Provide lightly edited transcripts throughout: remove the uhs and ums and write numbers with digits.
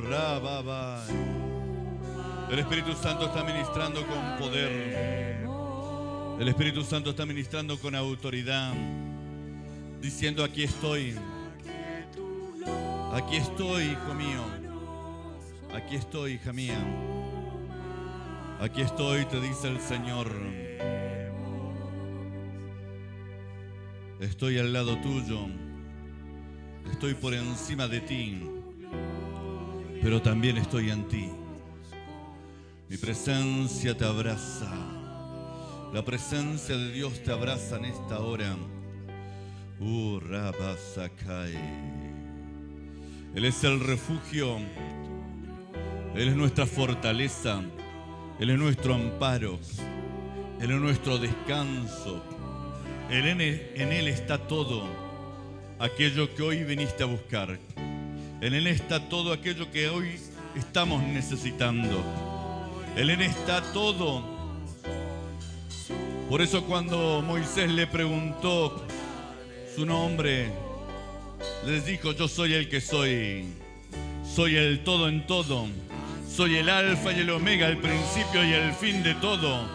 Rababa. El Espíritu Santo está ministrando con poder. El Espíritu Santo está ministrando con autoridad, diciendo: aquí estoy. Aquí estoy, hijo mío. Aquí estoy, hija mía. Aquí estoy, te dice el Señor. Estoy al lado tuyo. Estoy por encima de ti. Pero también estoy en ti. Mi presencia te abraza. La presencia de Dios te abraza en esta hora. Rabasakai. Él es el refugio. Él es nuestra fortaleza. Él es nuestro amparo. Él es nuestro descanso. En Él está todo aquello que hoy viniste a buscar. En Él está todo aquello que hoy estamos necesitando. En Él está todo. Por eso cuando Moisés le preguntó su nombre, les dijo: yo soy el que soy. Soy el todo en todo. Soy el alfa y el omega, el principio y el fin de todo.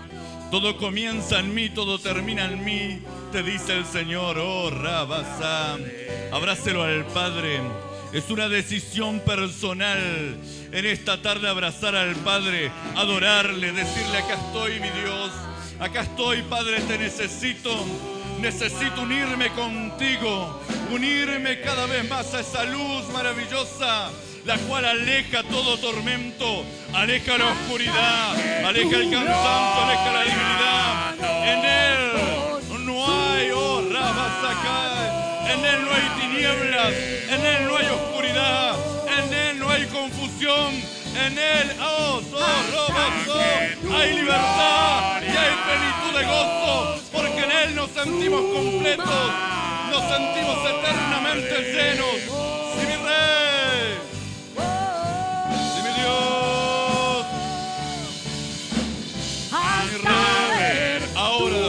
Todo comienza en mí, todo termina en mí, te dice el Señor. Oh, Rabasá. Abrácelo al Padre. Es una decisión personal en esta tarde abrazar al Padre, adorarle, decirle: acá estoy, mi Dios. Acá estoy, Padre, te necesito. Necesito unirme contigo, unirme cada vez más a esa luz maravillosa, la cual aleja todo tormento, aleja la oscuridad, aleja el cansancio, aleja la debilidad. En Él no hay, Rabasacay, en Él no hay tinieblas, en Él no hay oscuridad, en Él no hay confusión, en Él, hay libertad y hay plenitud de gozo, porque en Él nos sentimos completos, nos sentimos eternamente llenos. ¡Sí, mi Rey! ¡Sí, mi Dios! ¡Mi Rey! Ahora,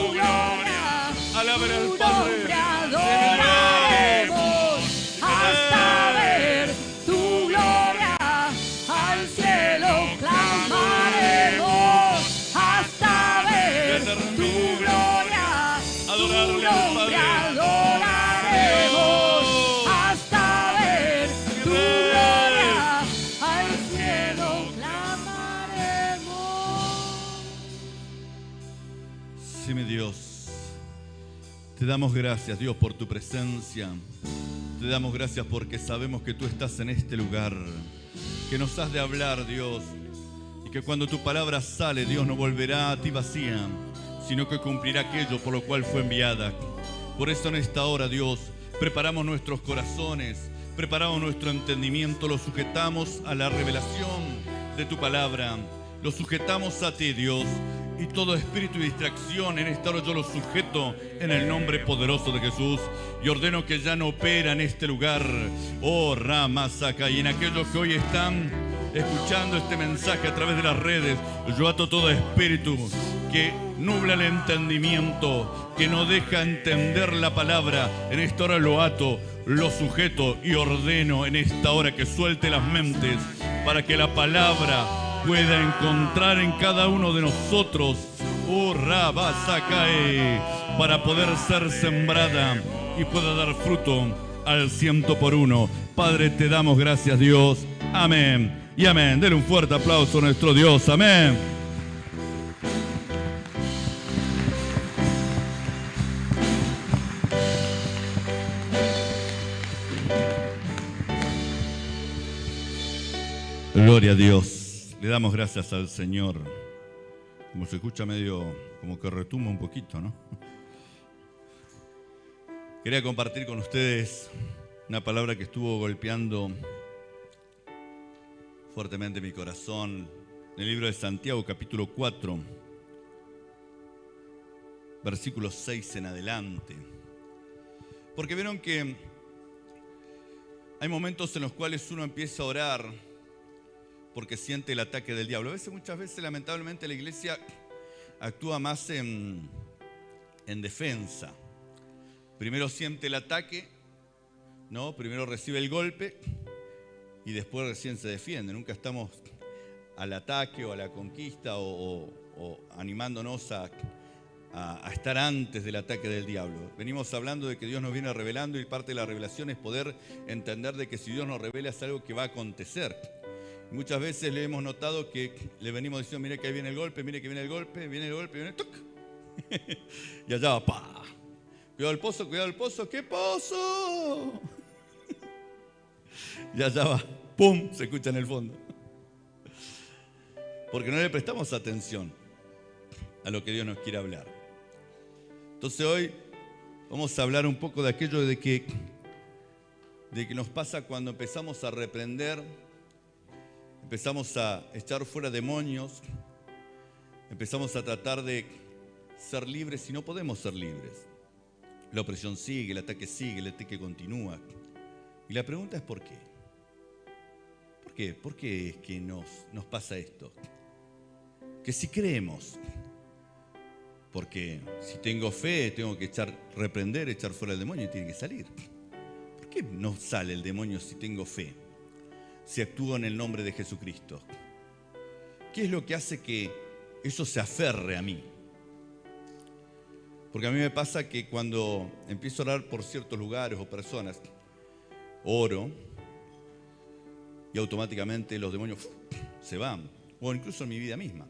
alaben al Padre. Te damos gracias, Dios, por tu presencia. Te damos gracias porque sabemos que tú estás en este lugar, que nos has de hablar, Dios, y que cuando tu palabra sale, Dios, no volverá a ti vacía, sino que cumplirá aquello por lo cual fue enviada. Por eso en esta hora, Dios, preparamos nuestros corazones, preparamos nuestro entendimiento, lo sujetamos a la revelación de tu palabra, lo sujetamos a ti, Dios. Y todo espíritu de distracción en esta hora yo lo sujeto en el nombre poderoso de Jesús. Y ordeno que ya no opera en este lugar. Oh, Ramasaka. Y en aquellos que hoy están escuchando este mensaje a través de las redes, yo ato todo espíritu que nubla el entendimiento, que no deja entender la palabra. En esta hora lo ato, lo sujeto y ordeno en esta hora que suelte las mentes para que la palabra pueda encontrar en cada uno de nosotros, Rabasakae, para poder ser sembrada y pueda dar fruto al 100%. Padre, te damos gracias, Dios. Amén y amén. Denle un fuerte aplauso a nuestro Dios. Amén. Gloria a Dios. Le damos gracias al Señor. Como se escucha medio, como que retumba un poquito, ¿no? Quería compartir con ustedes una palabra que estuvo golpeando fuertemente mi corazón. En el libro de Santiago, capítulo 4, versículo 6 en adelante. Porque vieron que hay momentos en los cuales uno empieza a orar porque siente el ataque del diablo. Muchas veces, lamentablemente, la iglesia actúa más en defensa. Primero siente el ataque, ¿no? Primero recibe el golpe y después recién se defiende. Nunca estamos al ataque o a la conquista o animándonos a estar antes del ataque del diablo. Venimos hablando de que Dios nos viene revelando, y parte de la revelación es poder entender de que si Dios nos revela es algo que va a acontecer. Muchas veces le hemos notado que le venimos diciendo, mire que ahí viene el golpe, mire que viene el golpe, viene el golpe, viene el toc. Y allá va, ¡pa! Cuidado el pozo, ¿qué pozo? Y allá va, ¡pum! Se escucha en el fondo. Porque no le prestamos atención a lo que Dios nos quiere hablar. Entonces hoy vamos a hablar un poco de aquello de que nos pasa cuando empezamos a reprender, empezamos a echar fuera demonios, empezamos a tratar de ser libres y no podemos ser libres. La opresión sigue, el ataque continúa. Y la pregunta es ¿por qué? ¿Por qué? ¿Por qué es que nos pasa esto? Que si creemos, porque si tengo fe, tengo que reprender, echar fuera el demonio y tiene que salir. ¿Por qué no sale el demonio si tengo fe? Si actúo en el nombre de Jesucristo. ¿Qué es lo que hace que eso se aferre a mí? Porque a mí me pasa que cuando empiezo a orar por ciertos lugares o personas, oro y automáticamente los demonios se van. O incluso en mi vida misma.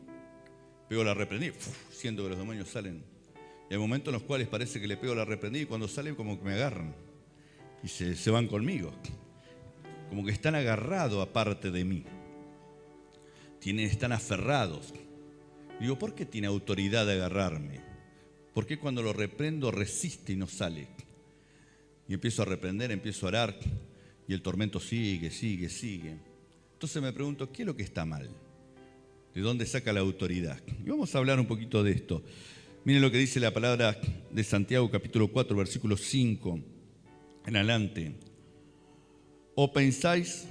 Pego la reprendida, siento que los demonios salen. Y hay momentos en los cuales parece que le pego la reprendida y cuando salen como que me agarran. Y se van conmigo. Como que están agarrados aparte de mí. Están aferrados. Digo, ¿por qué tiene autoridad de agarrarme? ¿Por qué cuando lo reprendo resiste y no sale? Y empiezo a reprender, empiezo a orar y el tormento sigue. Entonces me pregunto, ¿qué es lo que está mal? ¿De dónde saca la autoridad? Y vamos a hablar un poquito de esto. Miren lo que dice la palabra de Santiago, capítulo 4, versículo 5 en adelante. ¿O pensáis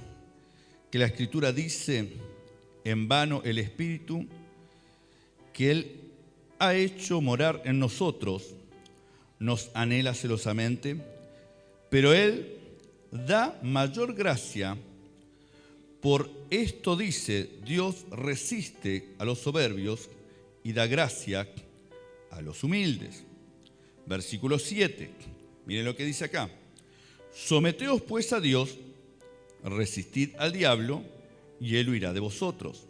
que la Escritura dice en vano el Espíritu que Él ha hecho morar en nosotros, nos anhela celosamente, pero Él da mayor gracia? Por esto dice, Dios resiste a los soberbios y da gracia a los humildes. Versículo 7, miren lo que dice acá. Someteos pues a Dios, resistid al diablo y Él huirá de vosotros.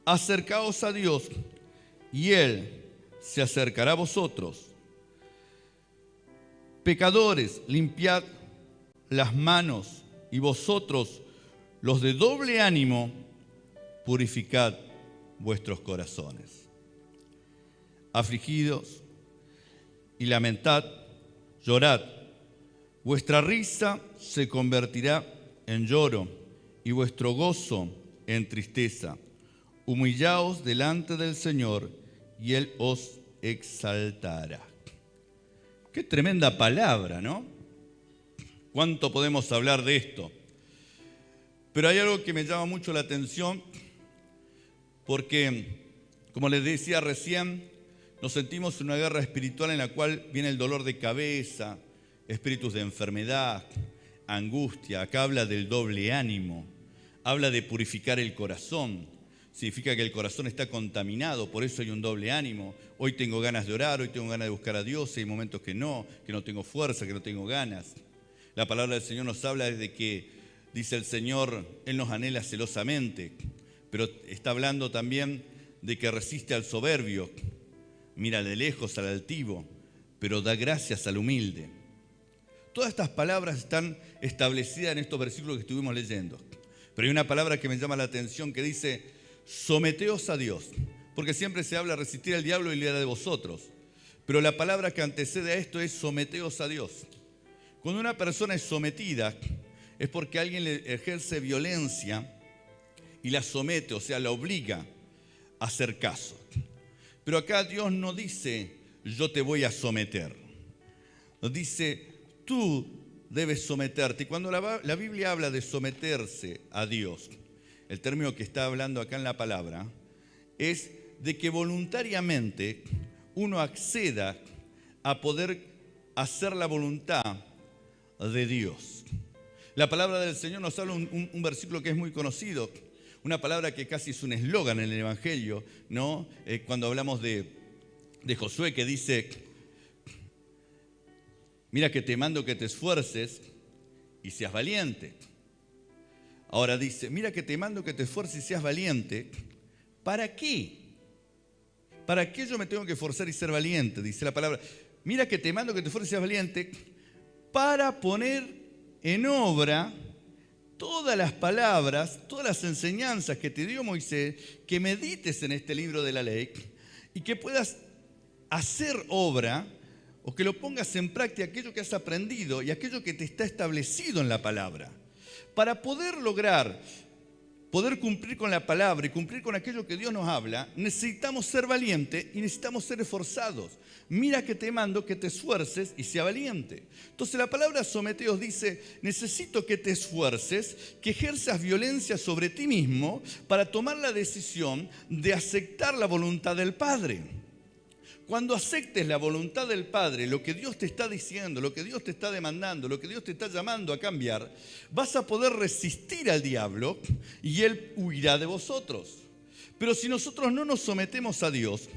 Acercaos a Dios y Él se acercará a vosotros. Pecadores, limpiad las manos, y vosotros, los de doble ánimo, purificad vuestros corazones. Afligidos y lamentad, llorad. Vuestra risa se convertirá en lloro y vuestro gozo en tristeza. Humillaos delante del Señor y Él os exaltará. Qué tremenda palabra, ¿no? ¿Cuánto podemos hablar de esto? Pero hay algo que me llama mucho la atención porque, como les decía recién, nos sentimos en una guerra espiritual en la cual viene el dolor de cabeza, espíritus de enfermedad, angustia. Acá habla del doble ánimo, habla de purificar el corazón. Significa que el corazón está contaminado, por eso hay un doble ánimo. Hoy tengo ganas de orar, hoy tengo ganas de buscar a Dios, hay momentos que no tengo fuerza, que no tengo ganas. La palabra del Señor nos habla de que, dice el Señor, Él nos anhela celosamente, pero está hablando también de que resiste al soberbio, mira de lejos al altivo, pero da gracias al humilde. Todas estas palabras están establecidas en estos versículos que estuvimos leyendo. Pero hay una palabra que me llama la atención que dice, someteos a Dios, porque siempre se habla de resistir al diablo y lidiar de vosotros. Pero la palabra que antecede a esto es someteos a Dios. Cuando una persona es sometida, es porque alguien le ejerce violencia y la somete, o sea, la obliga a hacer caso. Pero acá Dios no dice, yo te voy a someter. Nos dice, tú debes someterte. Y cuando la Biblia habla de someterse a Dios, el término que está hablando acá en la palabra, es de que voluntariamente uno acceda a poder hacer la voluntad de Dios. La palabra del Señor nos habla un versículo que es muy conocido, una palabra que casi es un eslogan en el Evangelio, ¿no? Cuando hablamos de Josué, que dice: mira que te mando que te esfuerces y seas valiente. Ahora dice: mira que te mando que te esfuerces y seas valiente. ¿Para qué? ¿Para qué yo me tengo que esforzar y ser valiente? Dice la palabra. Mira que te mando que te esfuerces y seas valiente para poner en obra todas las palabras, todas las enseñanzas que te dio Moisés, que medites en este libro de la ley y que puedas hacer obra o que lo pongas en práctica aquello que has aprendido y aquello que te está establecido en la palabra. Para poder lograr, poder cumplir con la palabra y cumplir con aquello que Dios nos habla, necesitamos ser valientes y necesitamos ser esforzados. Mira que te mando que te esfuerces y sea valiente. Entonces la palabra someteos dice: necesito que te esfuerces, que ejerzas violencia sobre ti mismo para tomar la decisión de aceptar la voluntad del Padre. Cuando aceptes la voluntad del Padre, lo que Dios te está diciendo, lo que Dios te está demandando, lo que Dios te está llamando a cambiar, vas a poder resistir al diablo y él huirá de vosotros. Pero si nosotros no nos sometemos a Dios,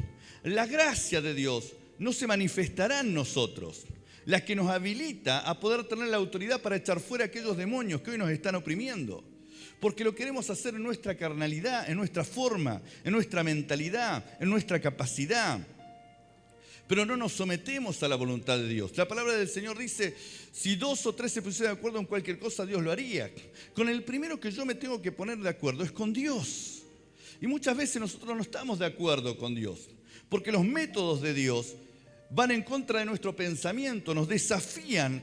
la gracia de Dios no se manifestará en nosotros, la que nos habilita a poder tener la autoridad para echar fuera aquellos demonios que hoy nos están oprimiendo. Porque lo queremos hacer en nuestra carnalidad, en nuestra forma, en nuestra mentalidad, en nuestra capacidad. Pero no nos sometemos a la voluntad de Dios. La palabra del Señor dice: si 2 o 3 se pusieran de acuerdo en cualquier cosa, Dios lo haría. Con el primero que yo me tengo que poner de acuerdo es con Dios. Y muchas veces nosotros no estamos de acuerdo con Dios, porque los métodos de Dios van en contra de nuestro pensamiento, nos desafían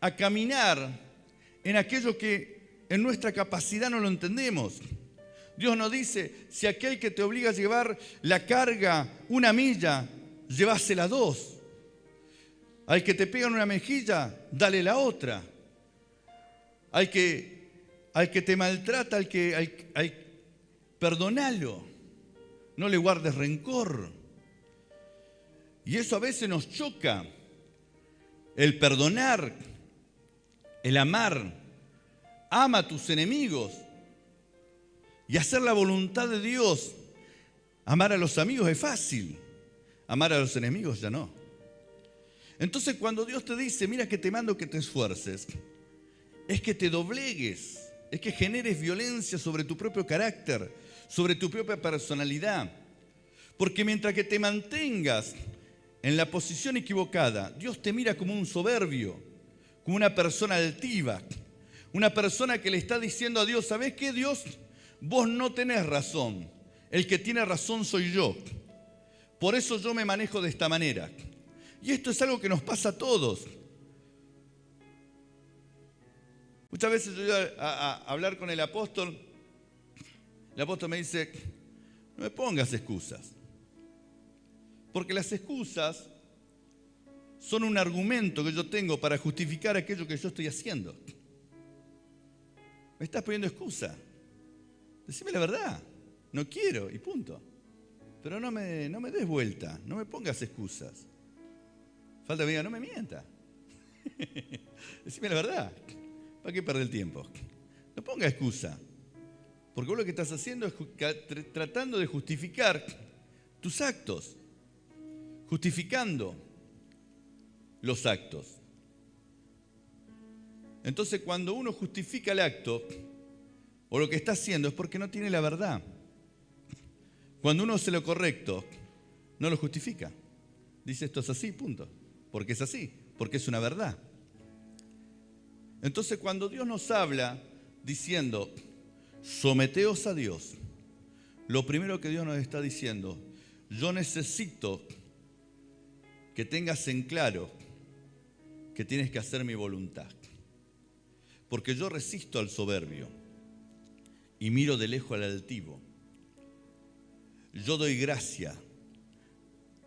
a caminar en aquello que en nuestra capacidad no lo entendemos. Dios nos dice: si aquel que te obliga a llevar la carga 1 milla, llévasela 2. Al que te pega en una mejilla, dale la otra. Al que te maltrata, perdonalo. No le guardes rencor. Y eso a veces nos choca. El perdonar, el amar. Ama a tus enemigos. Y hacer la voluntad de Dios. Amar a los amigos es fácil. Amar a los enemigos ya no. Entonces cuando Dios te dice: mira que te mando que te esfuerces, es que te doblegues, es que generes violencia sobre tu propio carácter, sobre tu propia personalidad. Porque mientras que te mantengas en la posición equivocada, Dios te mira como un soberbio, como una persona altiva, una persona que le está diciendo a Dios: ¿sabés qué, Dios? Vos no tenés razón, el que tiene razón soy yo. Por eso yo me manejo de esta manera. Y esto es algo que nos pasa a todos. Muchas veces yo voy a hablar con el apóstol me dice: no me pongas excusas. Porque las excusas son un argumento que yo tengo para justificar aquello que yo estoy haciendo. Me estás poniendo excusa. Decime la verdad. No quiero y punto. Pero no me des vuelta, no me pongas excusas. Falta que me diga: no me mienta. Decime la verdad. ¿Para qué perder el tiempo? No ponga excusa. Porque vos lo que estás haciendo es tratando de justificar tus actos. Justificando los actos. Entonces cuando uno justifica el acto o lo que está haciendo es porque no tiene la verdad. Cuando uno hace lo correcto, no lo justifica. Dice: esto es así, punto. Porque es así, porque es una verdad. Entonces, cuando Dios nos habla diciendo: someteos a Dios, lo primero que Dios nos está diciendo: yo necesito que tengas en claro que tienes que hacer mi voluntad. Porque yo resisto al soberbio y miro de lejos al altivo. Yo doy gracia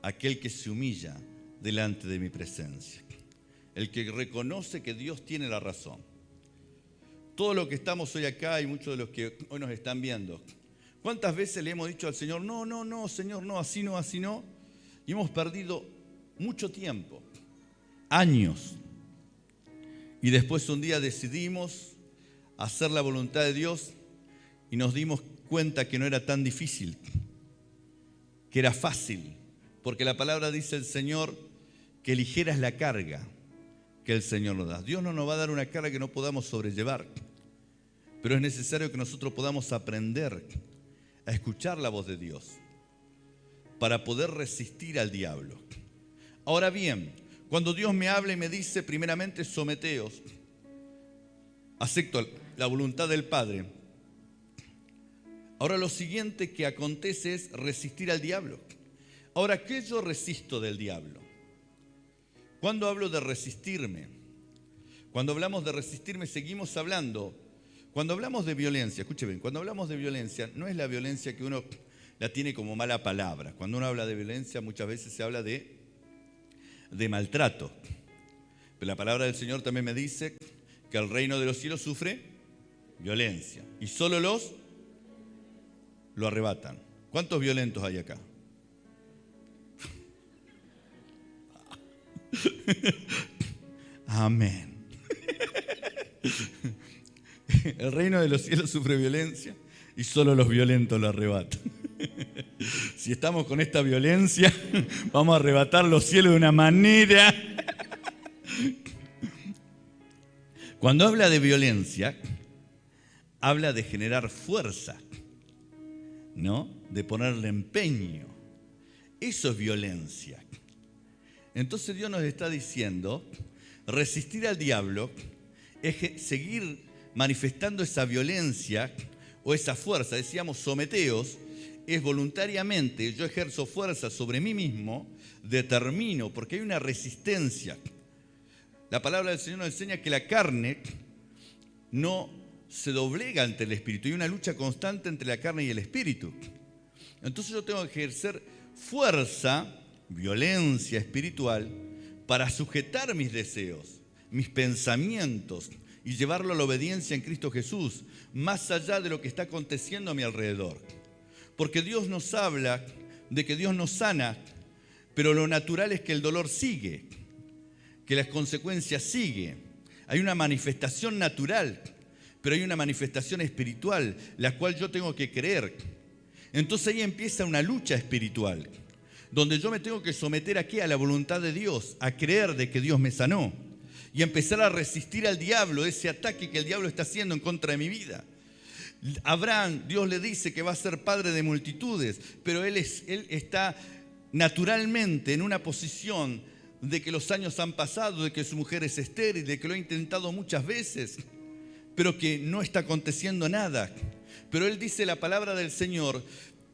a aquel que se humilla delante de mi presencia. El que reconoce que Dios tiene la razón. Todo lo que estamos hoy acá y muchos de los que hoy nos están viendo, ¿cuántas veces le hemos dicho al Señor: no, Señor, no, así no, así no? Y hemos perdido mucho tiempo, años. Y después un día decidimos hacer la voluntad de Dios y nos dimos cuenta que no era tan difícil, que era fácil, porque la palabra dice el Señor que ligera es la carga que el Señor nos da. Dios no nos va a dar una carga que no podamos sobrellevar, pero es necesario que nosotros podamos aprender a escuchar la voz de Dios para poder resistir al diablo. Ahora bien, cuando Dios me habla y me dice primeramente someteos, acepto la voluntad del Padre. Ahora lo siguiente que acontece es resistir al diablo. Ahora, ¿qué yo resisto del diablo? Cuando hablo de resistirme, cuando hablamos de resistirme seguimos hablando, cuando hablamos de violencia, escuche bien, cuando hablamos de violencia no es la violencia que uno la tiene como mala palabra. Cuando uno habla de violencia muchas veces se habla de maltrato. Pero la palabra del Señor también me dice que el reino de los cielos sufre violencia y solo los lo arrebatan. ¿Cuántos violentos hay acá? Amén. El reino de los cielos sufre violencia y solo los violentos lo arrebatan. Si estamos con esta violencia, vamos a arrebatar los cielos de una manera. Cuando habla de violencia, habla de generar fuerza, ¿no? De ponerle empeño. Eso es violencia. Entonces Dios nos está diciendo, resistir al diablo es seguir manifestando esa violencia o esa fuerza. Decíamos, someteos, es voluntariamente, yo ejerzo fuerza sobre mí mismo, determino, porque hay una resistencia. La palabra del Señor nos enseña que la carne no se doblega ante el espíritu. Hay una lucha constante entre la carne y el espíritu. Entonces yo tengo que ejercer fuerza, violencia espiritual, para sujetar mis deseos, mis pensamientos y llevarlo a la obediencia en Cristo Jesús, más allá de lo que está aconteciendo a mi alrededor. Porque Dios nos habla de que Dios nos sana, pero lo natural es que el dolor sigue, que las consecuencias siguen. Hay una manifestación natural, pero hay una manifestación espiritual, la cual yo tengo que creer. Entonces ahí empieza una lucha espiritual, donde yo me tengo que someter aquí a la voluntad de Dios, a creer de que Dios me sanó y empezar a resistir al diablo, ese ataque que el diablo está haciendo en contra de mi vida. Abraham, Dios le dice que va a ser padre de multitudes, pero él está naturalmente en una posición de que los años han pasado, de que su mujer es estéril, de que lo ha intentado muchas veces, pero que no está aconteciendo nada. Pero él dice la palabra del Señor,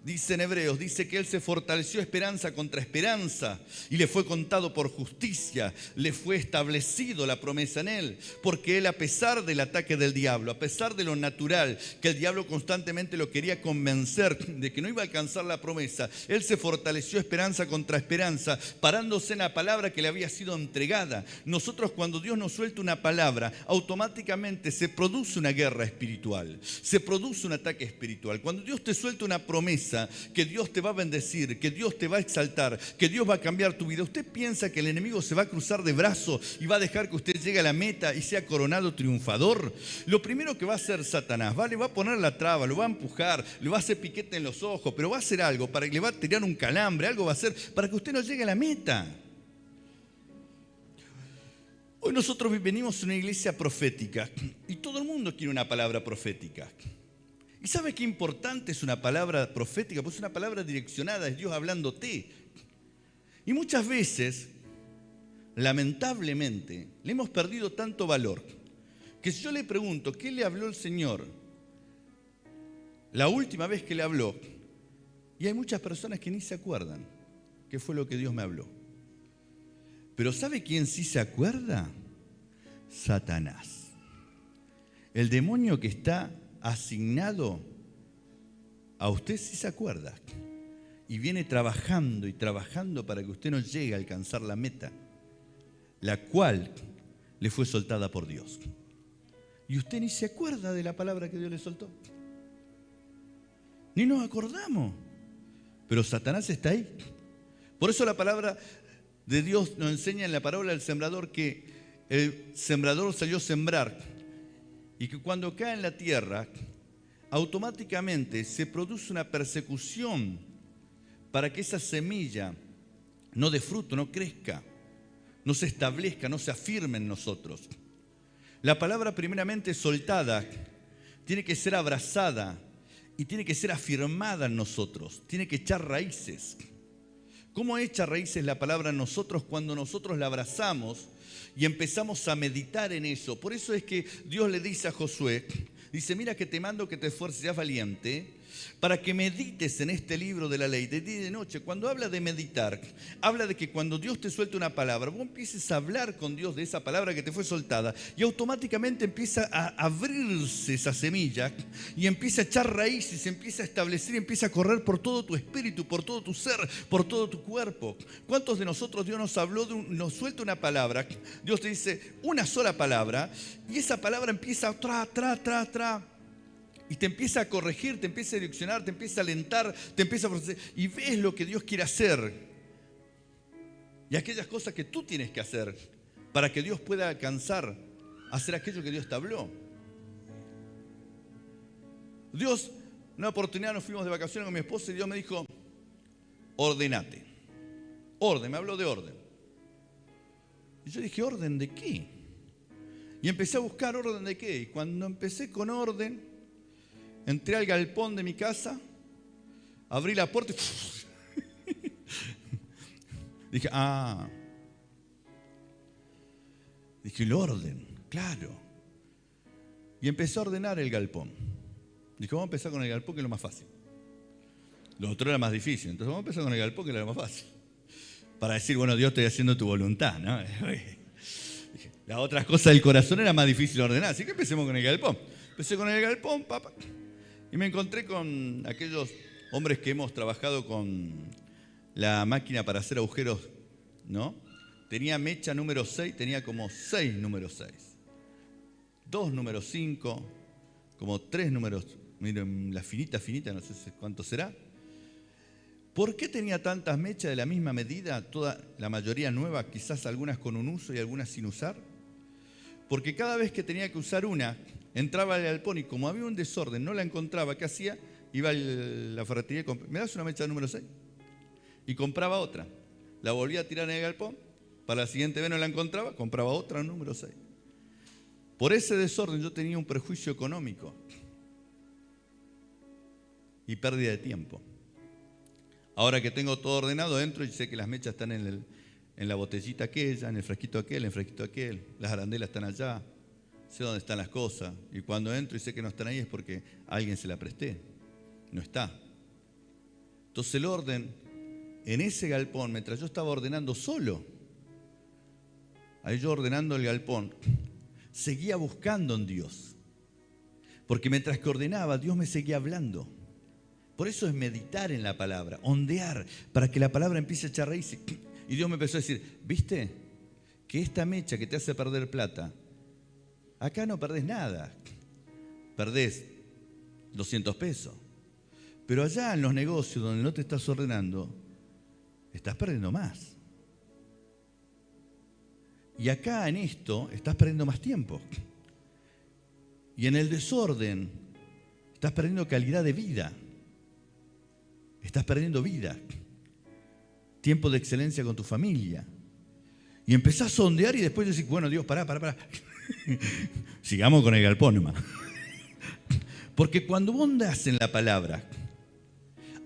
dice en Hebreos, dice que él se fortaleció esperanza contra esperanza y le fue contado por justicia, le fue establecido la promesa en él, porque él, a pesar del ataque del diablo, a pesar de lo natural, que el diablo constantemente lo quería convencer de que no iba a alcanzar la promesa, él se fortaleció esperanza contra esperanza, parándose en la palabra que le había sido entregada. Nosotros, cuando Dios nos suelta una palabra, automáticamente se produce una guerra espiritual, se produce un ataque espiritual. Cuando Dios te suelta una promesa, que Dios te va a bendecir, que Dios te va a exaltar, que Dios va a cambiar tu vida, ¿usted piensa que el enemigo se va a cruzar de brazos y va a dejar que usted llegue a la meta y sea coronado triunfador? Lo primero que va a hacer Satanás, le va a poner la traba, lo va a empujar, le va a hacer piquete en los ojos, pero va a hacer algo, para que le va a tirar un calambre, algo va a hacer para que usted no llegue a la meta. Hoy nosotros venimos a una iglesia profética y todo el mundo quiere una palabra profética. ¿Y sabe qué importante es una palabra profética? Pues es una palabra direccionada, es Dios hablándote. Y muchas veces, lamentablemente, le hemos perdido tanto valor, que si yo le pregunto, ¿qué le habló el Señor la última vez que le habló? Y hay muchas personas que ni se acuerdan qué fue lo que Dios me habló. Pero ¿sabe quién sí se acuerda? Satanás. El demonio que está asignado a usted sí se acuerda y viene trabajando y trabajando para que usted no llegue a alcanzar la meta, la cual le fue soltada por Dios. Y usted ni se acuerda de la palabra que Dios le soltó. Ni nos acordamos. Pero Satanás está ahí. Por eso la palabra de Dios nos enseña en la parábola del sembrador que el sembrador salió a sembrar. y que cuando cae en la tierra, automáticamente se produce una persecución para que esa semilla no dé fruto, no crezca, no se establezca, no se afirme en nosotros. La palabra primeramente soltada tiene que ser abrazada y tiene que ser afirmada en nosotros, tiene que echar raíces. ¿Cómo echa raíces la palabra en nosotros? Cuando nosotros la abrazamos y empezamos a meditar en eso. Por eso es que Dios le dice a Josué, dice, mira que te mando que te esfuerces, seas valiente, para que medites en este libro de la ley de día y de noche. Cuando habla de meditar, habla de que cuando Dios te suelte una palabra, vos empieces a hablar con Dios de esa palabra que te fue soltada y automáticamente empieza a abrirse esa semilla y empieza a echar raíces, empieza a establecer, empieza a correr por todo tu espíritu, por todo tu ser, por todo tu cuerpo. ¿Cuántos de nosotros Dios nos habló, nos suelta una palabra? Dios te dice una sola palabra y esa palabra empieza a y te empieza a corregir, te empieza a direccionar, te empieza a alentar, te empieza a procesar y ves lo que Dios quiere hacer y aquellas cosas que tú tienes que hacer para que Dios pueda alcanzar a hacer aquello que Dios te habló. Dios, una oportunidad nos fuimos de vacaciones con mi esposa y Dios me dijo, ordenate. Orden, me habló de orden. Y yo dije, ¿orden de qué? Y empecé a buscar orden de qué. Y cuando empecé con orden, entré al galpón de mi casa, abrí la puerta y dije, dije, el orden, claro. Y empecé a ordenar el galpón. Dije, vamos a empezar con el galpón, que es lo más fácil. Lo otro era más difícil, entonces vamos a empezar con el galpón, que era lo más fácil. Para decir, bueno, Dios, estoy haciendo tu voluntad, ¿no? Las otras cosas del corazón era más difícil de ordenar, así que empecemos con el galpón. Empecé con el galpón, papá. Y me encontré con aquellos hombres que hemos trabajado con la máquina para hacer agujeros, ¿no? Tenía mecha número 6, tenía como 6 número 6. 2 número 5, como 3 números, miren, la finita, no sé cuánto será. ¿Por qué tenía tantas mechas de la misma medida? Toda, la mayoría nueva, quizás algunas con un uso y algunas sin usar. Porque cada vez que tenía que usar una, entraba al galpón y como había un desorden, no la encontraba, ¿qué hacía? Iba a la ferretería y ¿me das una mecha número 6? Y compraba otra. La volvía a tirar en el galpón, para la siguiente vez no la encontraba, compraba otra número 6. Por ese desorden yo tenía un perjuicio económico y pérdida de tiempo. Ahora que tengo todo ordenado, entro y sé que las mechas están en la botellita aquella, en el frasquito aquel, las arandelas están allá, sé dónde están las cosas. Y cuando entro y sé que no están ahí es porque a alguien se la presté, no está. Entonces el orden en ese galpón, mientras yo estaba ordenando solo, ahí yo ordenando el galpón, seguía buscando en Dios. Porque mientras que ordenaba, Dios me seguía hablando. Por eso es meditar en la palabra, ondear, para que la palabra empiece a echar raíces. Y Dios me empezó a decir, ¿viste? Que esta mecha que te hace perder plata, acá no perdés nada. Perdés 200 pesos. Pero allá en los negocios donde no te estás ordenando, estás perdiendo más. Y acá en esto estás perdiendo más tiempo. Y en el desorden estás perdiendo calidad de vida. Estás perdiendo vida. Tiempo de excelencia con tu familia. Y empezás a sondear y después decís, bueno, Dios, pará. Sigamos con el galpón nomás. Porque cuando vos andás en la palabra,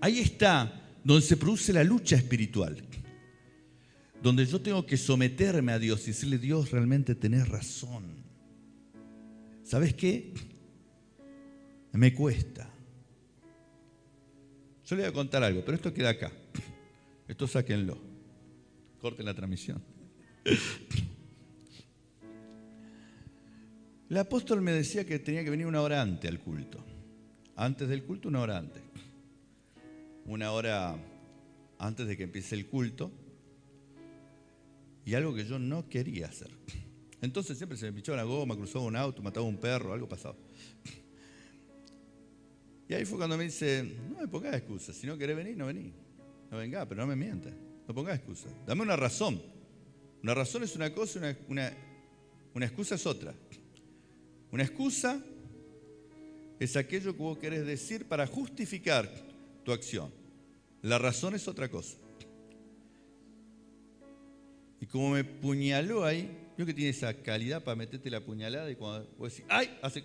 ahí está donde se produce la lucha espiritual. Donde yo tengo que someterme a Dios y decirle, Dios, realmente tenés razón. ¿Sabes qué? Me cuesta. Yo le voy a contar algo, pero esto queda acá. Esto sáquenlo. Corten la transmisión. El apóstol me decía que tenía que venir una hora antes al culto. Antes del culto, una hora antes. Una hora antes de que empiece el culto. Y algo que yo no quería hacer. Entonces siempre se me pichaba una goma, cruzaba un auto, mataba un perro, algo pasaba. Y ahí fue cuando me dice, no me pongas excusas, si no querés venir, no venís. No vengas, pero no me mientas, no pongas excusas. Dame una razón. Una razón es una cosa, una excusa es otra. Una excusa es aquello que vos querés decir para justificar tu acción. La razón es otra cosa. Y como me puñaló ahí, yo que tiene esa calidad para meterte la puñalada y cuando vos decís, ¡ay! Hace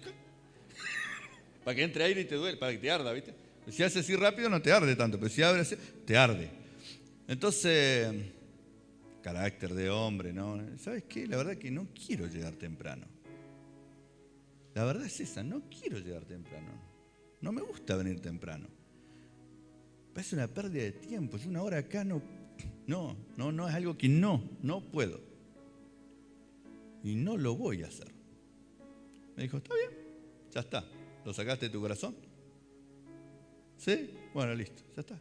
para que entre aire y te duele, para que te arda, ¿viste? Si hace así rápido no te arde tanto, pero si abre así, te arde. Entonces, carácter de hombre, ¿no? ¿Sabes qué? La verdad que no quiero llegar temprano. La verdad es esa, no quiero llegar temprano. No me gusta venir temprano. Parece una pérdida de tiempo. Yo una hora acá no, es algo que no puedo. Y no lo voy a hacer. Me dijo, está bien, ya está. ¿Lo sacaste de tu corazón? ¿Sí? Bueno, listo, ya está.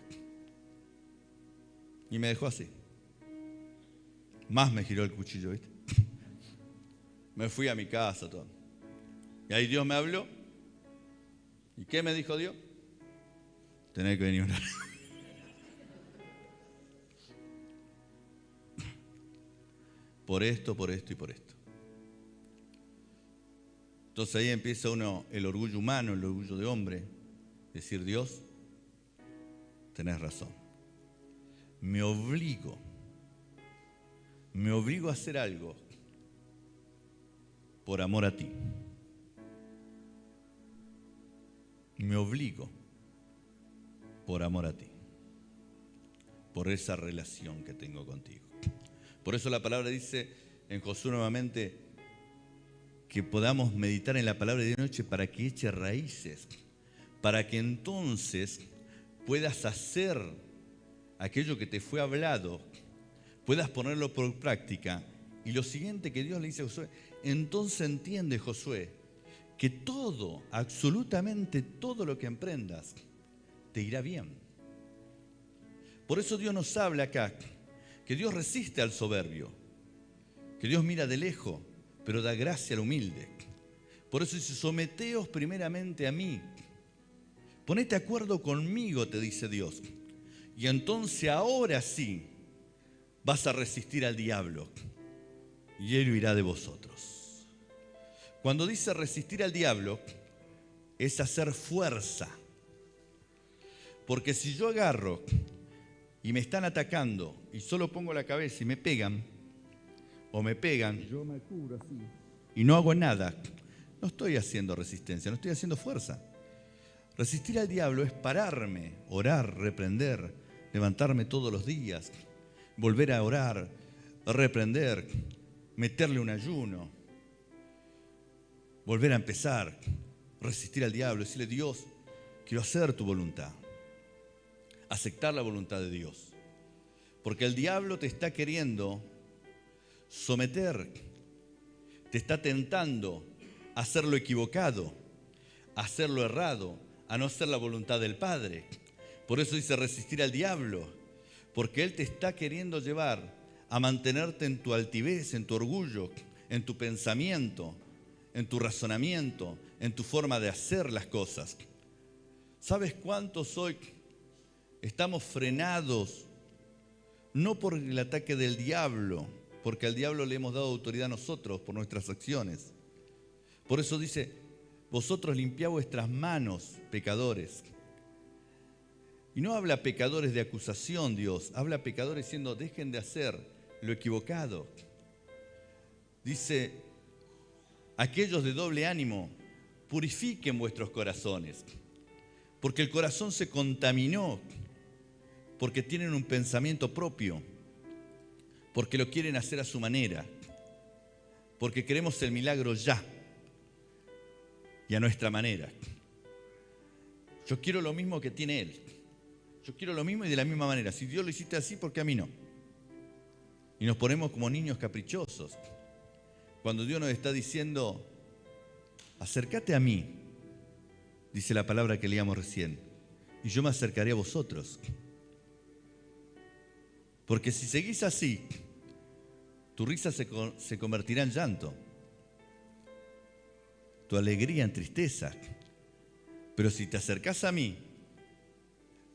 Y me dejó así. Más me giró el cuchillo, ¿viste? Me fui a mi casa, todo. Y ahí Dios me habló. ¿Y qué me dijo Dios? Tenés que venir a orar. Por esto y por esto. Entonces ahí empieza uno, el orgullo humano, el orgullo de hombre, decir, Dios, tenés razón. Me obligo a hacer algo por amor a ti. Me obligo por amor a ti, por esa relación que tengo contigo. Por eso la palabra dice en Josué nuevamente que podamos meditar en la palabra de noche para que eche raíces, para que entonces puedas hacer aquello que te fue hablado, puedas ponerlo por práctica. Y lo siguiente que Dios le dice a Josué, entonces entiende Josué, que todo, absolutamente todo lo que emprendas, te irá bien. Por eso Dios nos habla acá, que Dios resiste al soberbio, que Dios mira de lejos, pero da gracia al humilde. Por eso dice, someteos primeramente a mí. Ponete de acuerdo conmigo, te dice Dios. Y entonces ahora sí vas a resistir al diablo y él huirá de vosotros. Cuando dice resistir al diablo, es hacer fuerza. Porque si yo agarro y me están atacando y solo pongo la cabeza y me pegan, yo me cubro así y no hago nada, no estoy haciendo resistencia, no estoy haciendo fuerza. Resistir al diablo es pararme, orar, reprender, levantarme todos los días, volver a orar, reprender, meterle un ayuno, volver a empezar, resistir al diablo, decirle, Dios, quiero hacer tu voluntad, aceptar la voluntad de Dios. Porque el diablo te está queriendo someter, te está tentando a hacer lo equivocado, a hacer lo errado, a no hacer la voluntad del Padre. Por eso dice resistir al diablo, porque él te está queriendo llevar a mantenerte en tu altivez, en tu orgullo, en tu pensamiento, en tu razonamiento, en tu forma de hacer las cosas. ¿Sabes cuántos hoy estamos frenados? No por el ataque del diablo, porque al diablo le hemos dado autoridad a nosotros por nuestras acciones. Por eso dice, vosotros limpiad vuestras manos, pecadores. Y no habla pecadores de acusación, Dios, habla pecadores diciendo, dejen de hacer lo equivocado. Dice, aquellos de doble ánimo, purifiquen vuestros corazones, porque el corazón se contaminó, porque tienen un pensamiento propio, porque lo quieren hacer a su manera, porque queremos el milagro ya y a nuestra manera. Yo quiero lo mismo que tiene Él. Yo quiero lo mismo y de la misma manera. Si Dios lo hiciste así, ¿por qué a mí no? Y nos ponemos como niños caprichosos. Cuando Dios nos está diciendo, acércate a mí, dice la palabra que leíamos recién, y yo me acercaré a vosotros. Porque si seguís así, tu risa se convertirá en llanto, tu alegría en tristeza. Pero si te acercás a mí,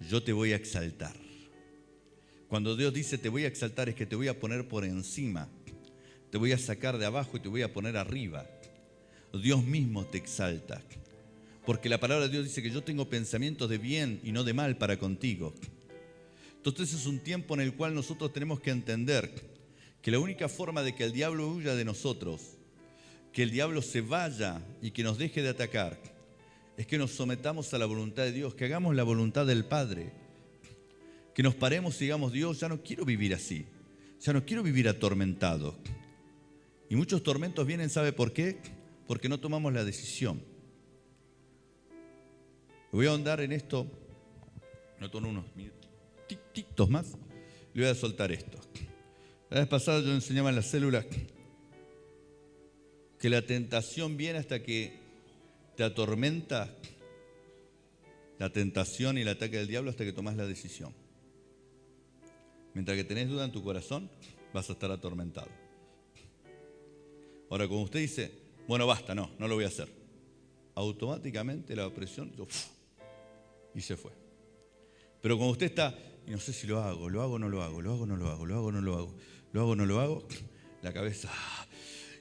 yo te voy a exaltar. Cuando Dios dice te voy a exaltar, es que te voy a poner por encima, te voy a sacar de abajo y te voy a poner arriba. Dios mismo te exalta. Porque la palabra de Dios dice que yo tengo pensamientos de bien y no de mal para contigo. Entonces es un tiempo en el cual nosotros tenemos que entender que la única forma de que el diablo huya de nosotros, que el diablo se vaya y que nos deje de atacar, es que nos sometamos a la voluntad de Dios, que hagamos la voluntad del Padre, que nos paremos y digamos: Dios, ya no quiero vivir así, ya no quiero vivir atormentado. Y muchos tormentos vienen, ¿sabe por qué? Porque no tomamos la decisión. Voy a ahondar en esto, no tomo unos tic-tictos más, le voy a soltar esto. La vez pasada yo enseñaba en las células que la tentación viene hasta que te atormenta, la tentación y el ataque del diablo, hasta que tomas la decisión. Mientras que tenés duda en tu corazón, vas a estar atormentado. Ahora, como usted dice: bueno, basta, no lo voy a hacer, automáticamente la opresión y se fue. Pero cuando usted está, y no sé si lo hago o no lo hago, lo hago o no lo hago, lo hago o no lo hago, lo hago o no lo hago, la cabeza,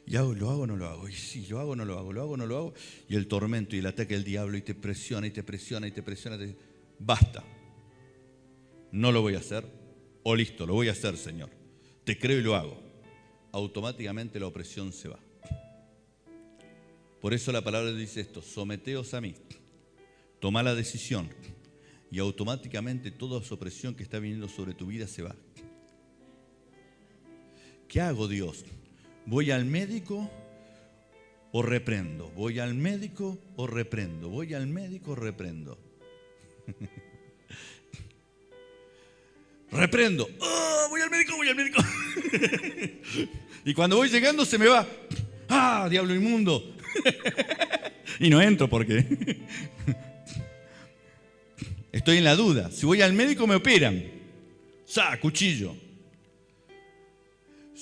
y hago, lo hago o no lo hago, y sí, lo hago o no lo hago, lo hago o no lo hago, y el tormento y el ataque del diablo, y te presiona, y te presiona, y te presiona, basta, no lo voy a hacer, o listo, lo voy a hacer, Señor, te creo y lo hago. Automáticamente la opresión se va. Por eso la palabra dice esto: someteos a mí, toma la decisión, y automáticamente toda esa opresión que está viniendo sobre tu vida se va. ¿Qué hago, Dios? ¿Voy al médico o reprendo? ¿Voy al médico o reprendo? ¿Voy al médico o reprendo? Reprendo. ¡Oh, voy al médico, voy al médico! Y cuando voy llegando se me va. ¡Ah, diablo inmundo! Y no entro porque estoy en la duda. Si voy al médico me operan. Cuchillo.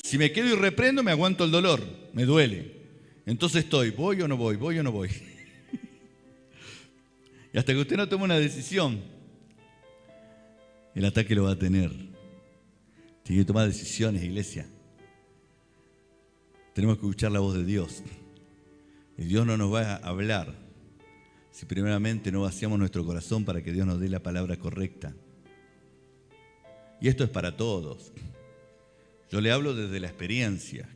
Si me quedo y reprendo, me aguanto el dolor, me duele. Entonces ¿voy o no voy? ¿Voy o no voy? Y hasta que usted no tome una decisión, el ataque lo va a tener. Tiene que tomar decisiones, iglesia. Tenemos que escuchar la voz de Dios. Y Dios no nos va a hablar si primeramente no vaciamos nuestro corazón para que Dios nos dé la palabra correcta. Y esto es para todos. Yo le hablo desde la experiencia,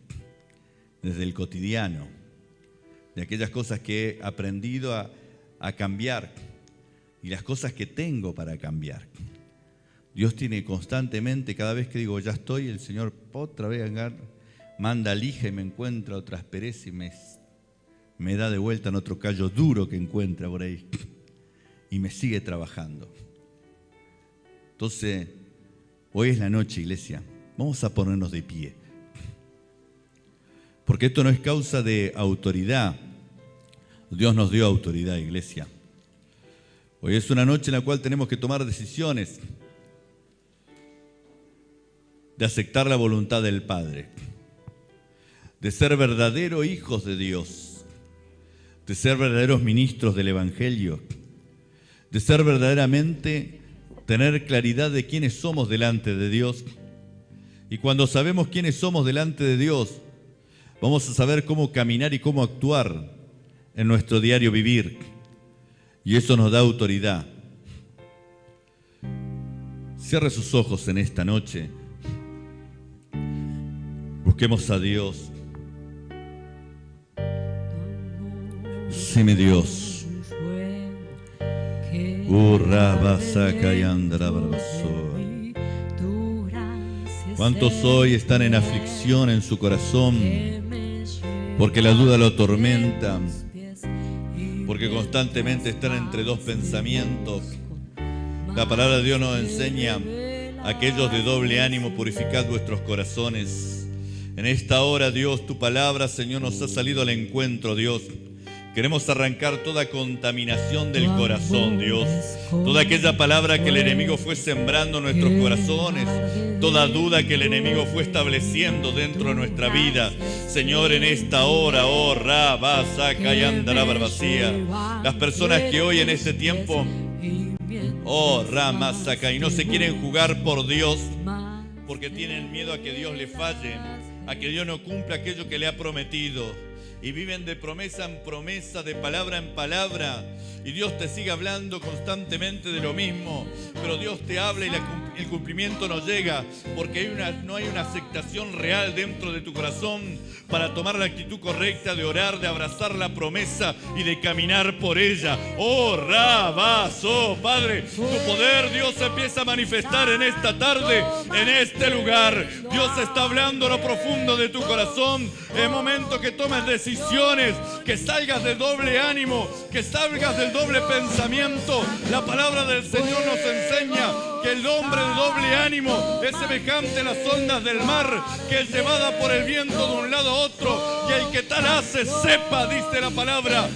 desde el cotidiano, de aquellas cosas que he aprendido a cambiar y las cosas que tengo para cambiar. Dios tiene constantemente, cada vez que digo ya estoy, el Señor otra vez manda lija y me encuentra otra aspereza y me da de vuelta en otro callo duro que encuentra por ahí y me sigue trabajando. Entonces, hoy es la noche, iglesia. Vamos a ponernos de pie. Porque esto no es causa de autoridad. Dios nos dio autoridad, iglesia. Hoy es una noche en la cual tenemos que tomar decisiones de aceptar la voluntad del Padre, de ser verdaderos hijos de Dios, de ser verdaderos ministros del Evangelio, de ser verdaderamente, tener claridad de quiénes somos delante de Dios. Y cuando sabemos quiénes somos delante de Dios, vamos a saber cómo caminar y cómo actuar en nuestro diario vivir. Y eso nos da autoridad. Cierre sus ojos en esta noche. Busquemos a Dios. Sí, mi Dios. ¿Cuántos hoy están en aflicción en su corazón? Porque la duda lo atormenta. Porque constantemente están entre dos pensamientos. La palabra de Dios nos enseña: aquellos de doble ánimo, purificad vuestros corazones. En esta hora, Dios, tu palabra, Señor, nos ha salido al encuentro, Dios. Queremos arrancar toda contaminación del corazón, Dios. Toda aquella palabra que el enemigo fue sembrando en nuestros corazones. Toda duda que el enemigo fue estableciendo dentro de nuestra vida. Señor, en esta hora, oh, Rabba, Saca y Andara Barbacía. Las personas que hoy en este tiempo, oh, Rama, Saca, y no se quieren jugar por Dios, porque tienen miedo a que Dios le falle, a que Dios no cumpla aquello que le ha prometido. y viven de promesa en promesa, de palabra en palabra, y Dios te sigue hablando constantemente de lo mismo, pero Dios te habla y el cumplimiento no llega, porque no hay una aceptación real dentro de tu corazón para tomar la actitud correcta de orar, de abrazar la promesa y de caminar por ella. Oh, Rabazo, Padre, tu poder, Dios, empieza a manifestar en esta tarde, en este lugar. Dios está hablando a lo profundo de tu corazón. Es momento que tomes decisiones, que salgas de doble ánimo, que salgas del doble pensamiento. La palabra del Señor nos enseña que el hombre de doble ánimo es semejante a las ondas del mar, que es llevada por el viento de un lado a otro, y el que tal hace, sepa, dice la palabra,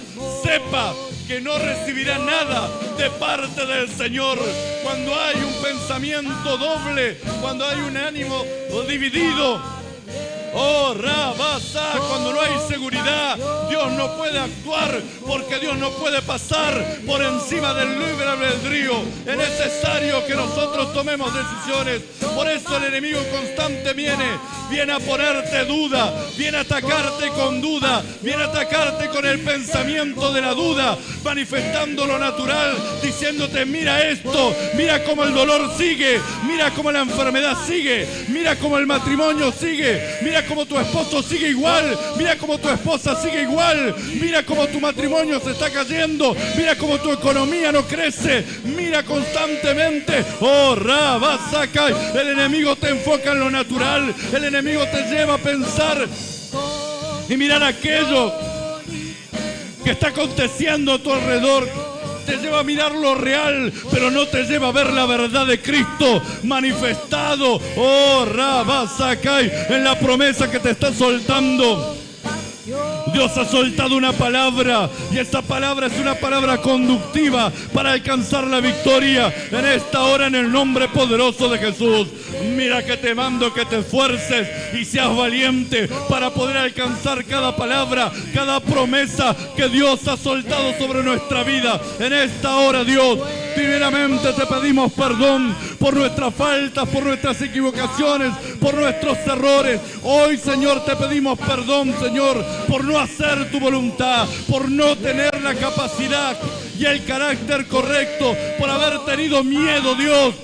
sepa que no recibirá nada de parte del Señor. Cuando hay un pensamiento doble, cuando hay un ánimo dividido, oh, Rabasa, cuando no hay seguridad, Dios no puede actuar, porque Dios no puede pasar por encima del libre albedrío. Es necesario que nosotros tomemos decisiones. Por eso el enemigo constante viene a ponerte duda, viene a atacarte con duda, viene a atacarte con el pensamiento de la duda, manifestando lo natural, diciéndote: mira esto, mira cómo el dolor sigue, mira cómo la enfermedad sigue, mira cómo el matrimonio sigue, mira cómo tu esposo sigue igual, mira cómo tu esposa sigue igual, mira cómo tu matrimonio se está cayendo, mira cómo tu economía no crece, mira constantemente. Oh, Rabasacay, el enemigo te enfoca en lo natural, el enemigo te lleva a pensar y mirar aquello que está aconteciendo a tu alrededor. Te lleva a mirar lo real, pero no te lleva a ver la verdad de Cristo manifestado. Oh, Rabasacay, en la promesa que te está soltando. Dios ha soltado una palabra, y esa palabra es una palabra conductiva para alcanzar la victoria en esta hora, en el nombre poderoso de Jesús. Mira que te mando que te esfuerces y seas valiente para poder alcanzar cada palabra, cada promesa que Dios ha soltado sobre nuestra vida. En esta hora, Dios, primeramente te pedimos perdón por nuestras faltas, por nuestras equivocaciones, por nuestros errores. Hoy, Señor, te pedimos perdón, Señor, por no hacer tu voluntad, por no tener la capacidad y el carácter correcto, por haber tenido miedo, Dios,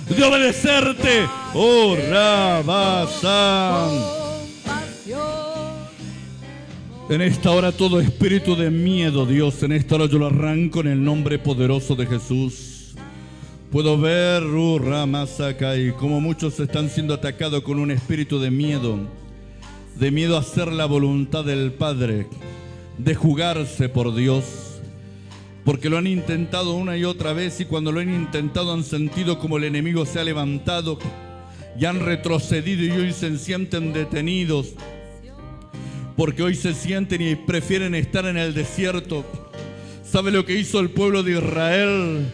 de obedecerte. Oh, Rabasán. En esta hora todo espíritu de miedo, Dios, en esta hora yo lo arranco en el nombre poderoso de Jesús. Puedo ver, Ramasacay, como muchos están siendo atacados con un espíritu de miedo a hacer la voluntad del Padre, de jugarse por Dios, porque lo han intentado una y otra vez, y cuando lo han intentado han sentido como el enemigo se ha levantado y han retrocedido, y hoy se sienten detenidos, porque hoy se sienten y prefieren estar en el desierto. ¿Sabe lo que hizo el pueblo de Israel?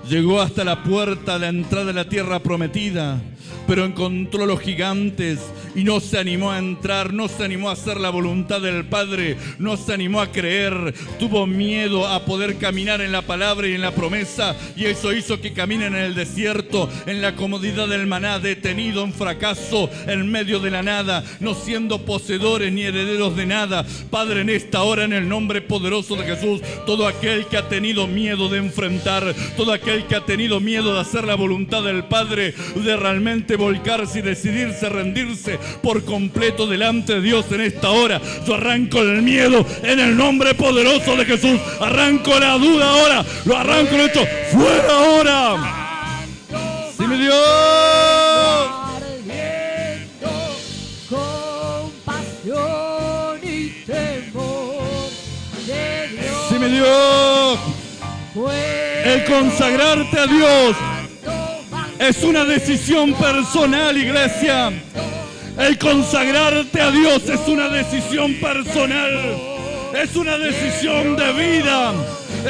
Llegó hasta la puerta de la entrada de la tierra prometida, pero encontró los gigantes y no se animó a entrar, no se animó a hacer la voluntad del Padre, no se animó a creer, tuvo miedo a poder caminar en la palabra y en la promesa, y eso hizo que caminen en el desierto, en la comodidad del maná, detenido en fracaso, en medio de la nada, no siendo poseedores ni herederos de nada. Padre, en esta hora, en el nombre poderoso de Jesús, todo aquel que ha tenido miedo de enfrentar, todo aquel que ha tenido miedo de hacer la voluntad del Padre, de realmente volcarse y decidirse, rendirse por completo delante de Dios, en esta hora yo arranco el miedo en el nombre poderoso de Jesús. Arranco la duda ahora, lo arranco el hecho, fuera ahora. ¡Sí, mi Dios! ¡Sí, mi Dios! El consagrarte a Dios es una decisión personal, iglesia. El consagrarte a Dios es una decisión personal. Es una decisión de vida.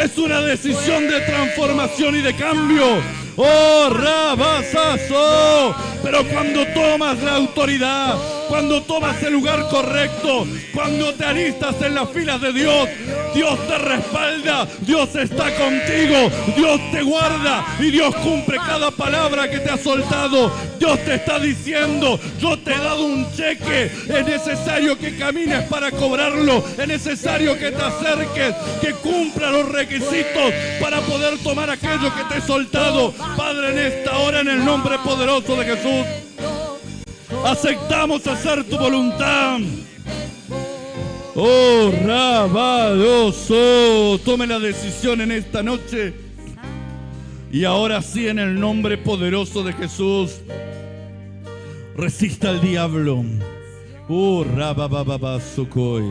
Es una decisión de transformación y de cambio. ¡Oh, Rabasazo! Pero cuando tomas la autoridad, cuando tomas el lugar correcto, cuando te alistas en las filas de Dios, Dios te respalda, Dios está contigo, Dios te guarda y Dios cumple cada palabra que te ha soltado. Dios te está diciendo, yo te he dado un cheque, es necesario que camines para cobrarlo, es necesario que te acerques, que cumpla los requisitos para poder tomar aquello que te he soltado. Padre, en esta hora, en el nombre poderoso de Jesús, aceptamos hacer tu voluntad. Oh, Rabadoso, tome la decisión en esta noche. Y ahora sí, en el nombre poderoso de Jesús, resista al diablo. Oh, Rababababasokoi.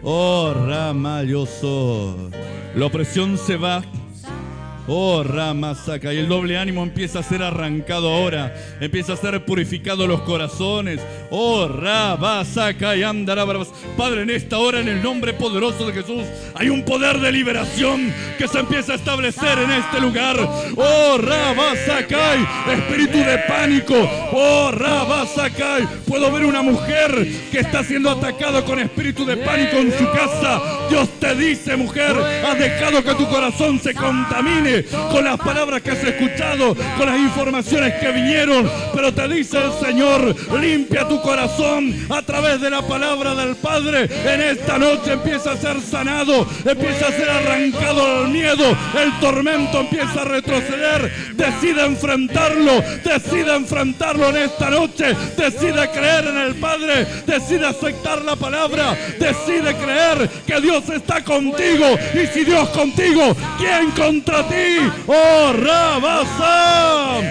Oh, Ramayoso. La opresión se va. Oh, Ramasaka, y el doble ánimo empieza a ser arrancado ahora, empieza a ser purificado los corazones. Oh, Rabasaka y Andarabas. Padre, en esta hora, en el nombre poderoso de Jesús, hay un poder de liberación que se empieza a establecer en este lugar. Oh, Rabasaka, espíritu de pánico. Oh, Rabasaka, puedo ver una mujer que está siendo atacada con espíritu de pánico en su casa. Dios te dice, mujer, has dejado que tu corazón se contamine con las palabras que has escuchado, con las informaciones que vinieron, pero te dice el Señor, limpia tu corazón a través de la palabra del Padre. En esta noche empieza a ser sanado, empieza a ser arrancado el miedo, el tormento empieza a retroceder. Decida enfrentarlo en esta noche, decida creer en el Padre, decida aceptar la palabra, decide creer que Dios está contigo, y si Dios contigo, ¿quién contra ti? Oh, Rabasam.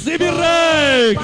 Sí, mi rey,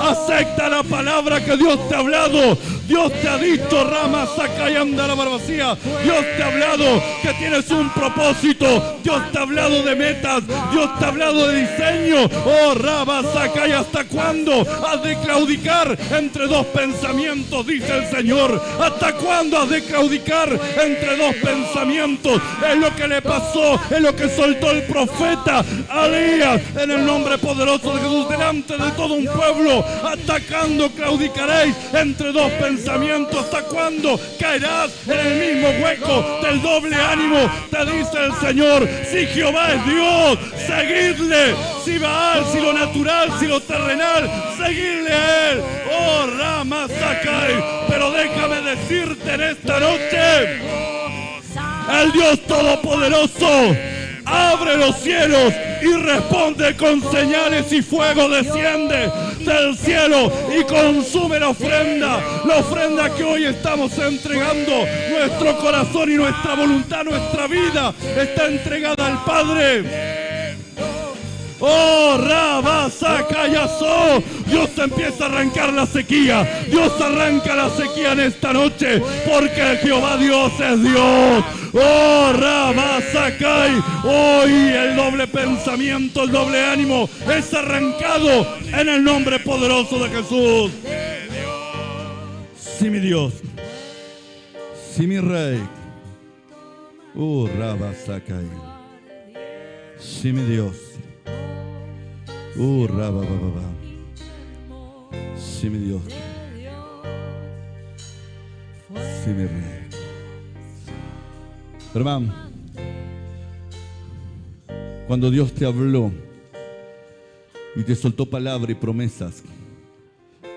acepta la palabra que Dios te ha hablado. Dios te ha dicho, Rama, saca y anda la barbacía. Dios te ha hablado que tienes un propósito. Dios te ha hablado de metas. Dios te ha hablado de diseño. Oh, Rama, saca y hasta cuándo has de claudicar entre dos pensamientos, dice el Señor. ¿Hasta cuándo has de claudicar entre dos pensamientos? Es lo que le pasó, es lo que soltó el profeta Elías en el nombre poderoso de Jesús delante de todo un pueblo. ¿Atacando claudicaréis entre dos pensamientos? ¿Hasta cuándo caerás en el mismo hueco del doble ánimo? Te dice el Señor, si Jehová es Dios, seguidle. Si Baal, si lo natural, si lo terrenal, seguidle a Él. Oh, Rama Sakai. Pero déjame decirte en esta noche, el Dios Todopoderoso abre los cielos y responde con señales, y fuego desciende del cielo y consume la ofrenda que hoy estamos entregando. Nuestro corazón y nuestra voluntad, nuestra vida está entregada al Padre. Oh, Rabasakayaso, Dios te empieza a arrancar la sequía. Dios arranca la sequía en esta noche, porque Jehová Dios es Dios. Oh, Rabasakai, hoy el doble pensamiento, el doble ánimo es arrancado en el nombre poderoso de Jesús. Sí, mi Dios. Sí, mi Rey. Oh, Rabasakai. Sí, mi Dios. Rabababa. Sí, mi Dios. Sí, mi Rey. Hermano, cuando Dios te habló y te soltó palabra y promesas,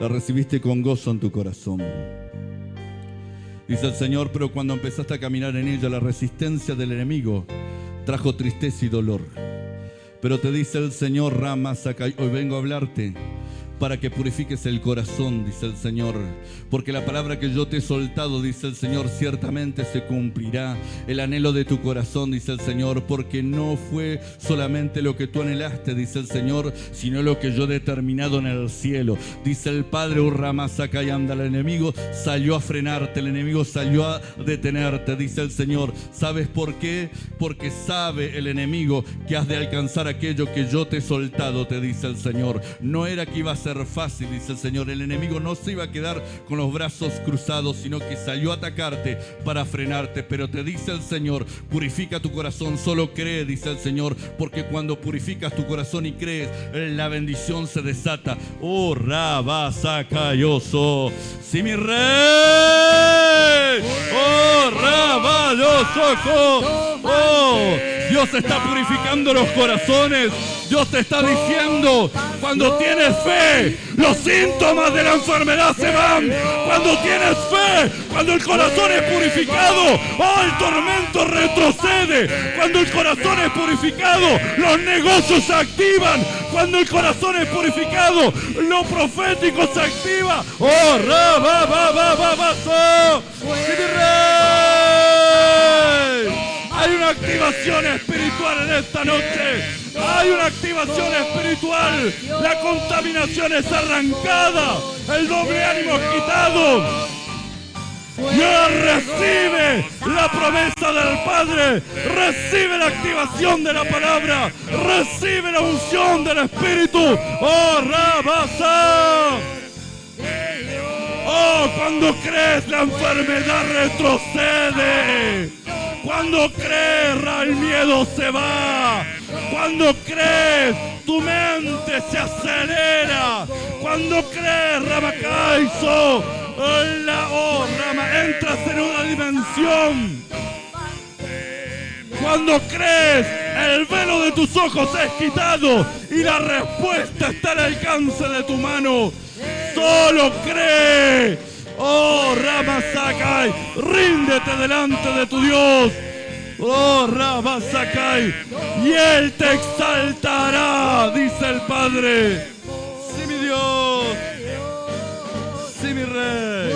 la recibiste con gozo en tu corazón. Dice el Señor, pero cuando empezaste a caminar en ella, la resistencia del enemigo trajo tristeza y dolor. Pero te dice el Señor, Rama Sakai, hoy vengo a hablarte para que purifiques el corazón, dice el Señor, porque la palabra que yo te he soltado, dice el Señor, ciertamente se cumplirá. El anhelo de tu corazón, dice el Señor, porque no fue solamente lo que tú anhelaste, dice el Señor, sino lo que yo he determinado en el cielo. Dice el Padre, Urramasaka y anda, el enemigo salió a frenarte, el enemigo salió a detenerte, dice el Señor. ¿Sabes por qué? Porque sabe el enemigo que has de alcanzar aquello que yo te he soltado, te dice el Señor. No era que ibas a ser fácil, dice el Señor. El enemigo no se iba a quedar con los brazos cruzados, sino que salió a atacarte para frenarte. Pero te dice el Señor, purifica tu corazón, solo cree, dice el Señor, porque cuando purificas tu corazón y crees, la bendición se desata. Oh, Rabasacayoso, sí, mi rey. Oh, Rabayosoco. Oh, Dios está purificando los corazones. Dios te está diciendo, cuando tienes fe, los síntomas de la enfermedad se van. Cuando tienes fe, cuando el corazón es purificado, oh, el tormento retrocede. Cuando el corazón es purificado, los negocios se activan. Cuando el corazón es purificado, lo profético se activa. Oh, Rababababaso, mi rey. Hay una activación espiritual en esta noche. Hay una activación espiritual. La contaminación es arrancada. El doble ánimo es quitado. Ya recibe la promesa del Padre. Recibe la activación de la palabra. Recibe la unción del Espíritu. Oh, Rabasa. Oh, cuando crees, la enfermedad retrocede. Cuando crees, el miedo se va. Cuando crees, tu mente se acelera. Cuando crees, Rabacaiso, entras en una dimensión. Cuando crees, el velo de tus ojos es quitado y la respuesta está al alcance de tu mano. Solo cree. Oh, Ramasakai, ríndete delante de tu Dios. Oh, Ramasakai, y Él te exaltará, dice el Padre. Sí, mi Dios. Sí, mi Rey.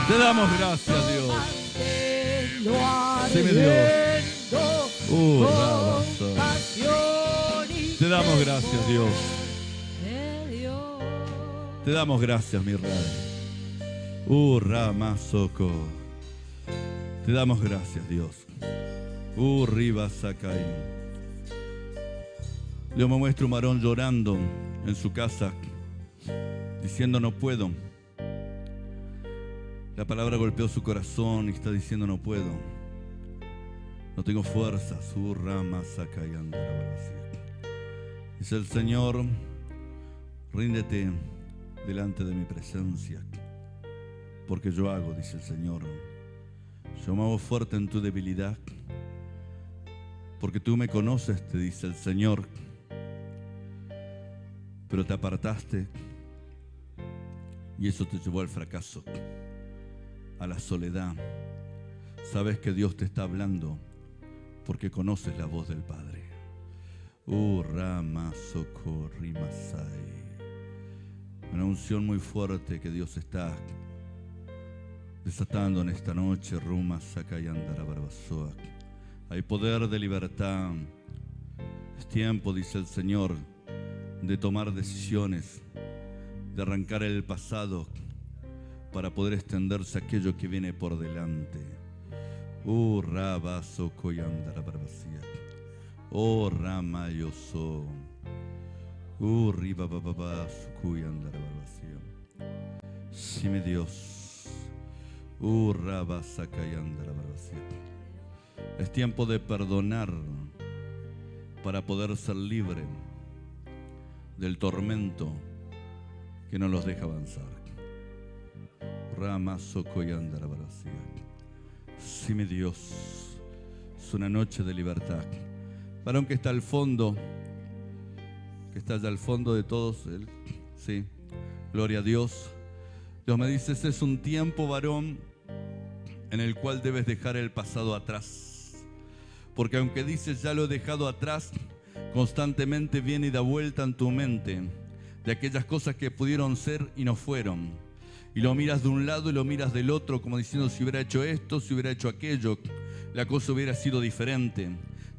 Te damos gracias, Dios. Sí, mi Dios. Te damos gracias, Dios. Te damos gracias, mi Rey. Ramasoko. Te damos gracias, Dios. Ribasakai. Dios me muestra un varón llorando en su casa, diciendo no puedo. La palabra golpeó su corazón y está diciendo no puedo. No tengo fuerzas. Ramasaka. Dice el Señor, ríndete delante de mi presencia, porque yo hago, dice el Señor. Yo me hago fuerte en tu debilidad, porque tú me conoces, te dice el Señor, pero te apartaste y eso te llevó al fracaso, a la soledad. Sabes que Dios te está hablando porque conoces la voz del Padre. Ramasoko Rimasai. Una unción muy fuerte que Dios está desatando en esta noche. Hay poder de libertad. Es tiempo, dice el Señor, de tomar decisiones, de arrancar el pasado para poder extenderse aquello que viene por delante. Oh, Ramayoso. Sí, mi Dios. Es tiempo de perdonar para poder ser libre del tormento que no los deja avanzar. Sí, mi Dios. Es una noche de libertad. Varón que está al fondo, que está allá al fondo de todos, él, sí, gloria a Dios. Dios me dice, ese es un tiempo, varón, en el cual debes dejar el pasado atrás. Porque aunque dices, ya lo he dejado atrás, constantemente viene y da vuelta en tu mente de aquellas cosas que pudieron ser y no fueron. Y lo miras de un lado y lo miras del otro, como diciendo, si hubiera hecho esto, si hubiera hecho aquello, la cosa hubiera sido diferente.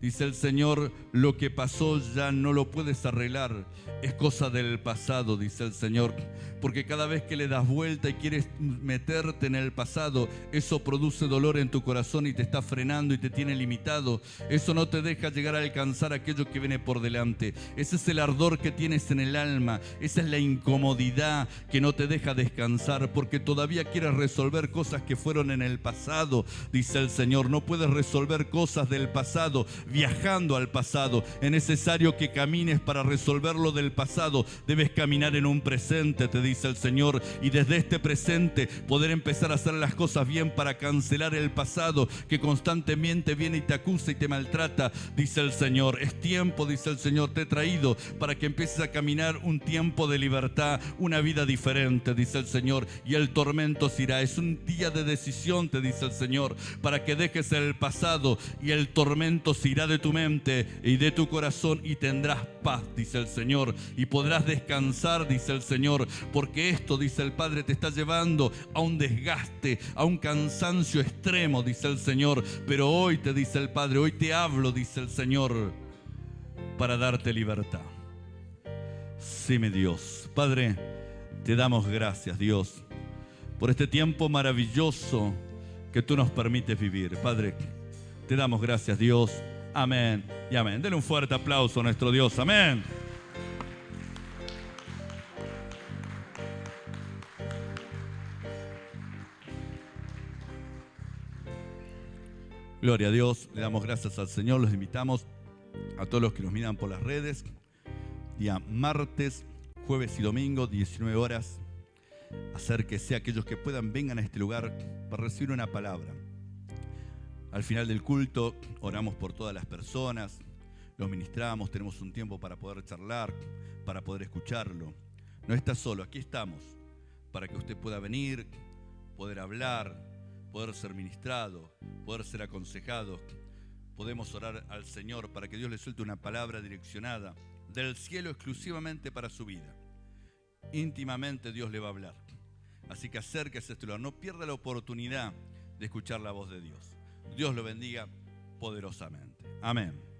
Dice el Señor, lo que pasó ya no lo puedes arreglar, es cosa del pasado, dice el Señor. Porque cada vez que le das vuelta y quieres meterte en el pasado, eso produce dolor en tu corazón y te está frenando y te tiene limitado. Eso no te deja llegar a alcanzar aquello que viene por delante. Ese es el ardor que tienes en el alma. Esa es la incomodidad que no te deja descansar, porque todavía quieres resolver cosas que fueron en el pasado, dice el Señor. No puedes resolver cosas del pasado viajando al pasado. Es necesario que camines para resolver lo del pasado. Debes caminar en un presente, te dice el Señor, y desde este presente poder empezar a hacer las cosas bien para cancelar el pasado que constantemente viene y te acusa y te maltrata, dice el Señor. Es tiempo, dice el Señor, te he traído para que empieces a caminar un tiempo de libertad, una vida diferente, dice el Señor, y el tormento se irá. Es un día de decisión, te dice el Señor, para que dejes el pasado y el tormento se irá de tu mente y de tu corazón y tendrás paz, dice el Señor, y podrás descansar, dice el Señor, porque esto, dice el Padre, te está llevando a un desgaste, a un cansancio extremo, dice el Señor. Pero hoy te dice el Padre, hoy te hablo, dice el Señor, para darte libertad. Sí, mi Dios. Padre, te damos gracias, Dios, por este tiempo maravilloso que tú nos permites vivir. Padre, te damos gracias, Dios. Amén y amén. Denle un fuerte aplauso a nuestro Dios. Amén. Gloria a Dios. Le damos gracias al Señor. Los invitamos a todos los que nos miran por las redes. Día martes, jueves y domingo, 19 horas. Acérquese a aquellos que puedan, vengan a este lugar para recibir una palabra. Al final del culto oramos por todas las personas, los ministramos, tenemos un tiempo para poder charlar, para poder escucharlo. No está solo, aquí estamos, para que usted pueda venir, poder hablar, poder ser ministrado, poder ser aconsejado. Podemos orar al Señor para que Dios le suelte una palabra direccionada del cielo exclusivamente para su vida. Íntimamente Dios le va a hablar. Así que acérquese a este lugar, no pierda la oportunidad de escuchar la voz de Dios. Dios lo bendiga poderosamente. Amén.